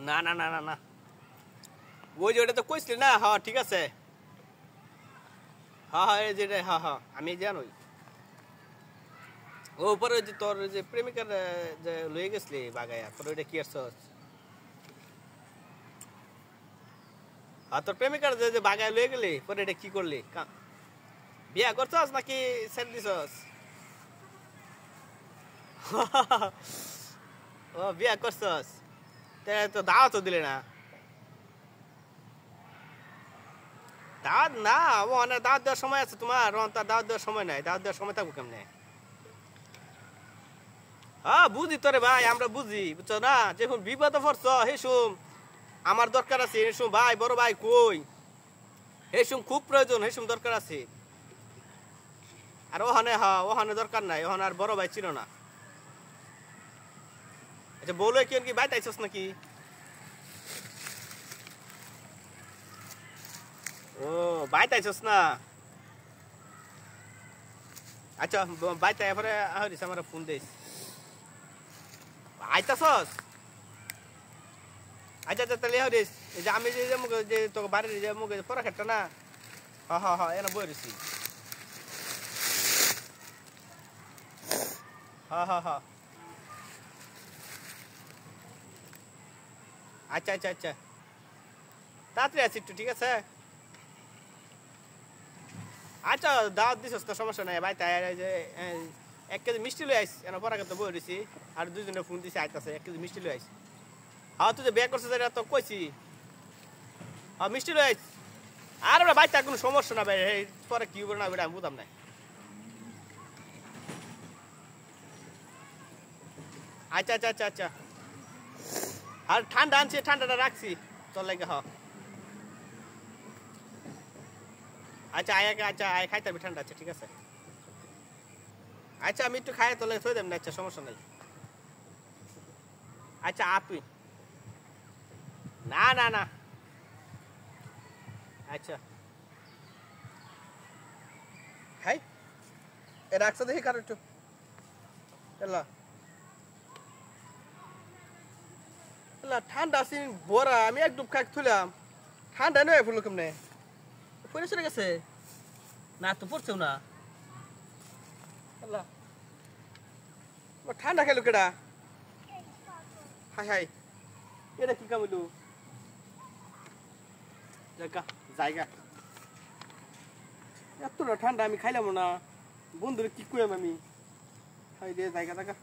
না না না না না ওই যে ওটা তো কইছিলি না হ্যাঁ ঠিক আছে হ্যাঁ হ্যাঁ এই যেটা হ্যাঁ হ্যাঁ আমি জানোই ও পরে যে তোর যে প্রেমিকার যে লয়ে গেছলি বাগায়া পরে ওইটা কি আসছস আর তোর প্রেমিকার যে বাগায় লয়ে গেলি পরে এটা কি করলি বিয়া করছস নাকি ছেড়ে দিছস ও বিয়া করছস তাহলে তো দাওয়াতও দিলে না দাওয়াত না ও অনেক দাওয়াত দেওয়ার সময় আছে তোমার তার দাওয়াত দেওয়ার সময় নাই দাওয়াত দেওয়ার সময় থাকবো কেমনে হ্যাঁ বুঝি তোরে ভাই আমরা বুঝি বুঝছো না যখন বিপদে পড়ছ হেসুম আমার দরকার আছে হেসুম ভাই বড় ভাই কই হেসুম খুব প্রয়োজন হেসুম দরকার আছে আর ওখানে হ্যাঁ ওখানে দরকার নাই ওখানে আর বড় ভাই ছিল না আচ্ছা বলো কি বাইতে আইছস নাকি ও বাইতে আইছস না আচ্ছা বাইতে এবারে হরিস আমার ফোন দিস আইতাছস আচ্ছা আচ্ছা তাহলে হরিস এই যে আমি যে মুখ যে তোকে বাড়ির যে মুখ পড়া খেটটা না হ্যাঁ হ্যাঁ হ্যাঁ এনে বইরেছি হ্যাঁ হ্যাঁ হ্যাঁ আচ্ছা আচ্ছা আচ্ছা তাড়াতাড়ি আছি একটু ঠিক আছে আচ্ছা দাওয়াত দিছস তো সমস্যা নাই ভাই তাই যে 1 কেজি মিষ্টি লই আইস এনে পড়া খেতে বইরেছি আর দুইজনে ফোন দিছে আইতাছে 1 কেজি মিষ্টি লই আইস হ্যাঁ তুই যে বিয়ে করছিস এটা তো কইছি হ্যাঁ মিষ্টি লই আইস আর ওরা ভাই তার কোনো সমস্যা না ভাই পরে কি হবে না বেটা আমি বুঝতাম না আচ্ছা আচ্ছা আচ্ছা আচ্ছা আর ঠান্ডা আনছি ঠান্ডাটা রাখছি চল লাগে হ আচ্ছা আচ্ছা আয় খাইতে হবে ঠান্ডা আছে ঠিক আছে আচ্ছা আমি একটু খাই তোলে থই দেব না আচ্ছা সমস্যা নাই আচ্ছা আপনি না না না আচ্ছা খাই এ রাখছো দেখি কারো একটু এলা এলা ঠান্ডা সিন বড়া আমি এক ডুব খাই তুলাম ঠান্ডা নয় ফুল কেমনে পড়ে চলে গেছে না তো পড়ছেও না এলা ঠান্ডা খেলো কেডা হাই হাই এটা কি কামিলু জায়গা জায়গা এত ঠান্ডা আমি খাইলাম না বন্ধুরে কি কইলাম আমি হাই রে জায়গা জায়গা